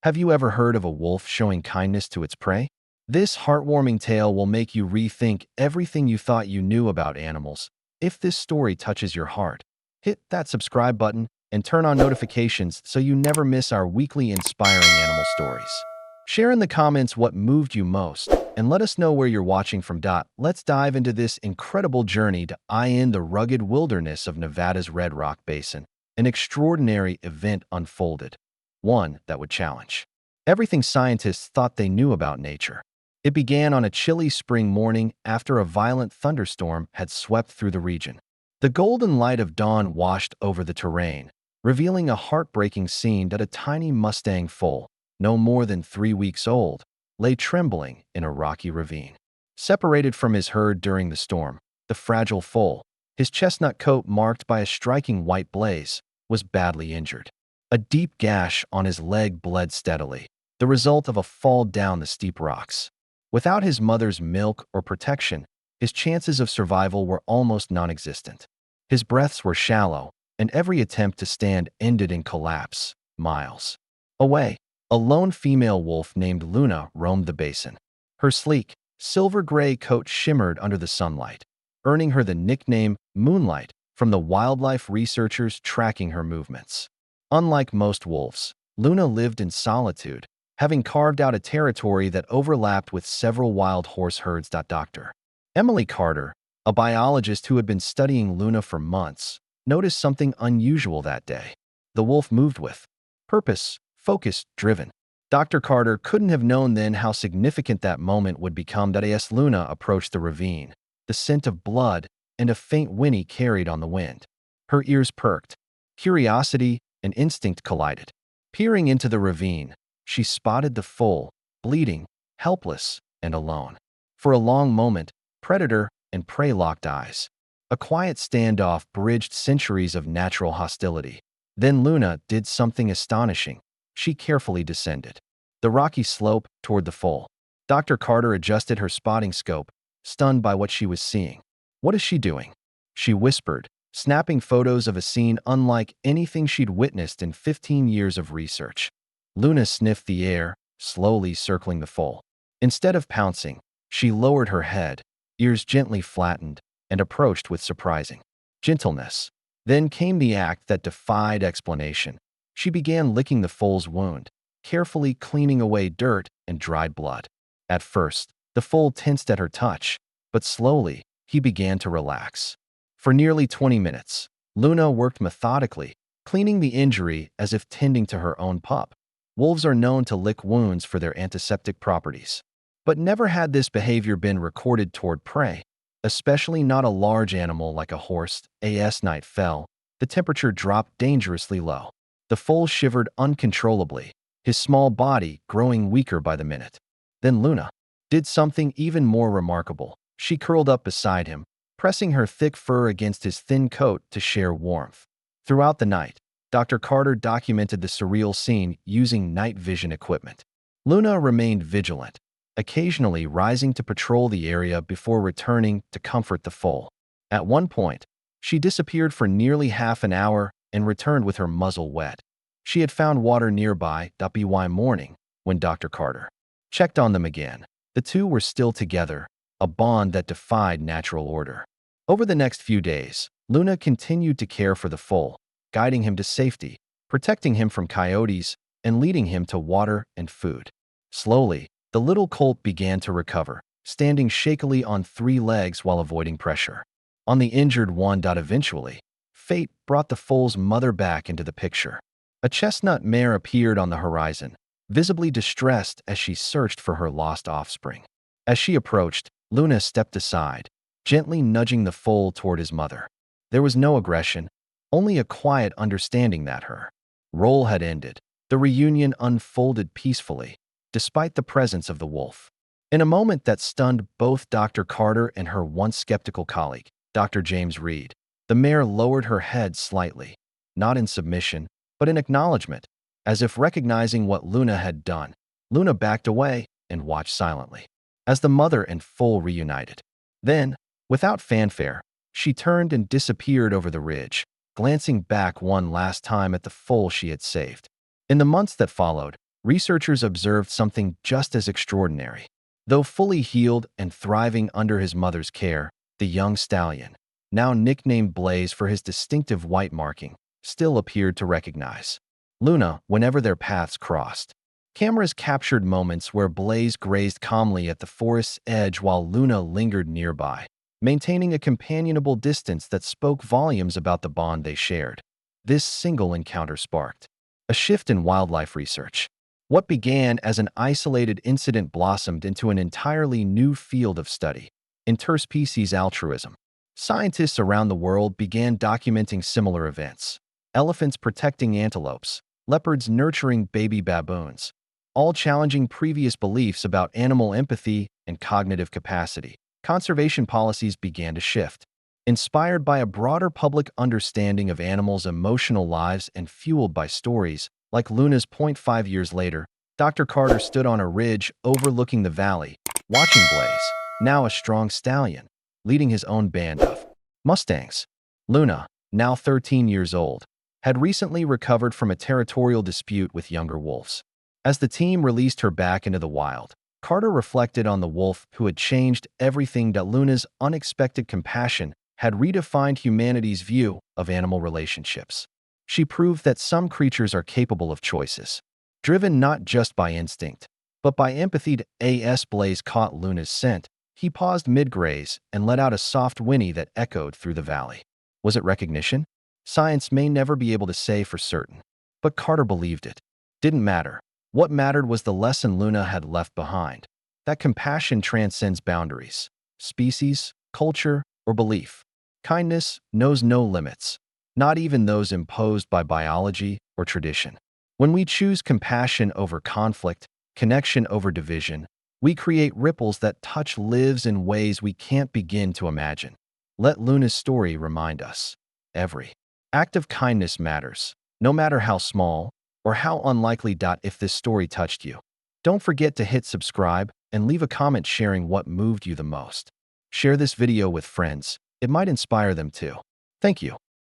Have you ever heard of a wolf showing kindness to its prey? This heartwarming tale will make you rethink everything you thought you knew about animals. If this story touches your heart, hit that subscribe button and turn on notifications so you never miss our weekly inspiring animal stories. Share in the comments what moved you most and let us know where you're watching from. Let's dive into this incredible journey to the rugged wilderness of Nevada's Red Rock Basin. An extraordinary event unfolded, one that would challenge everything scientists thought they knew about nature. It began on a chilly spring morning after a violent thunderstorm had swept through the region. The golden light of dawn washed over the terrain, revealing a heartbreaking scene that a tiny Mustang Foal, no more than 3 weeks old, lay trembling in a rocky ravine. Separated from his herd during the storm, the fragile foal, his chestnut coat marked by a striking white blaze, was badly injured. A deep gash on his leg bled steadily, the result of a fall down the steep rocks. Without his mother's milk or protection, his chances of survival were almost non-existent. His breaths were shallow, and every attempt to stand ended in collapse. Miles away, a lone female wolf named Luna roamed the basin. Her sleek, silver-gray coat shimmered under the sunlight, earning her the nickname Moonlight from the wildlife researchers tracking her movements. Unlike most wolves, Luna lived in solitude, having carved out a territory that overlapped with several wild horse herds. Dr. Emily Carter, a biologist who had been studying Luna for months, noticed something unusual that day. The wolf moved with purpose, focus, driven. Dr. Carter couldn't have known then how significant that moment would become. As Luna approached the ravine, the scent of blood and a faint whinny carried on the wind. Her ears perked. Curiosity and instinct collided. Peering into the ravine, she spotted the foal, bleeding, helpless, and alone. For a long moment, predator and prey locked eyes. A quiet standoff bridged centuries of natural hostility. Then Luna did something astonishing. She carefully descended the rocky slope toward the foal. Dr. Carter adjusted her spotting scope, stunned by what she was seeing. "What is she doing?" she whispered, snapping photos of a scene unlike anything she'd witnessed in 15 years of research. Luna sniffed the air, slowly circling the foal. Instead of pouncing, she lowered her head, ears gently flattened, and approached with surprising gentleness. Then came the act that defied explanation. She began licking the foal's wound, carefully cleaning away dirt and dried blood. At first, the foal tensed at her touch, but slowly, he began to relax. For nearly 20 minutes, Luna worked methodically, cleaning the injury as if tending to her own pup. Wolves are known to lick wounds for their antiseptic properties. But never had this behavior been recorded toward prey, especially not a large animal like a horse. As night fell, the temperature dropped dangerously low. The foal shivered uncontrollably, his small body growing weaker by the minute. Then Luna did something even more remarkable. She curled up beside him, pressing her thick fur against his thin coat to share warmth. Throughout the night, Dr. Carter documented the surreal scene using night vision equipment. Luna remained vigilant, occasionally rising to patrol the area before returning to comfort the foal. At one point, she disappeared for nearly half an hour and returned with her muzzle wet. She had found water nearby. By morning, when Dr. Carter checked on them again, the two were still together, a bond that defied natural order. Over the next few days, Luna continued to care for the foal, guiding him to safety, protecting him from coyotes, and leading him to water and food. Slowly, the little colt began to recover, standing shakily on 3 legs while avoiding pressure on the injured one. Eventually, fate brought the foal's mother back into the picture. A chestnut mare appeared on the horizon, visibly distressed as she searched for her lost offspring. As she approached, Luna stepped aside, gently nudging the foal toward his mother. There was no aggression, only a quiet understanding that her role had ended. The reunion unfolded peacefully, despite the presence of the wolf. In a moment that stunned both Dr. Carter and her once skeptical colleague, Dr. James Reed, the mare lowered her head slightly, not in submission, but in acknowledgement, as if recognizing what Luna had done. Luna backed away and watched silently as the mother and foal reunited. Then, without fanfare, she turned and disappeared over the ridge, glancing back one last time at the foal she had saved. In the months that followed, researchers observed something just as extraordinary. Though fully healed and thriving under his mother's care, the young stallion, now nicknamed Blaze for his distinctive white marking, still appeared to recognize Luna whenever their paths crossed. Cameras captured moments where Blaze grazed calmly at the forest's edge while Luna lingered nearby, maintaining a companionable distance that spoke volumes about the bond they shared. This single encounter sparked a shift in wildlife research. What began as an isolated incident blossomed into an entirely new field of study: interspecies altruism. Scientists around the world began documenting similar events: elephants protecting antelopes, leopards nurturing baby baboons, all challenging previous beliefs about animal empathy and cognitive capacity. Conservation policies began to shift. Inspired by a broader public understanding of animals' emotional lives and fueled by stories like Luna's point 5 years later, Dr. Carter stood on a ridge overlooking the valley, watching Blaze, now a strong stallion, leading his own band of Mustangs. Luna, now 13 years old, had recently recovered from a territorial dispute with younger wolves. As the team released her back into the wild, Carter reflected on the wolf who had changed everything. That Luna's unexpected compassion had redefined humanity's view of animal relationships. She proved that some creatures are capable of choices, driven not just by instinct, but by empathy. As Blaze caught Luna's scent, he paused mid-graze and let out a soft whinny that echoed through the valley. Was it recognition? Science may never be able to say for certain, but Carter believed it. Didn't matter. What mattered was the lesson Luna had left behind: that compassion transcends boundaries, species, culture, or belief. Kindness knows no limits, not even those imposed by biology or tradition. When we choose compassion over conflict, connection over division, we create ripples that touch lives in ways we can't begin to imagine. Let Luna's story remind us: every act of kindness matters, no matter how small or how unlikely. If this story touched you, don't forget to hit subscribe and leave a comment sharing what moved you the most. Share this video with friends. It might inspire them too. Thank you.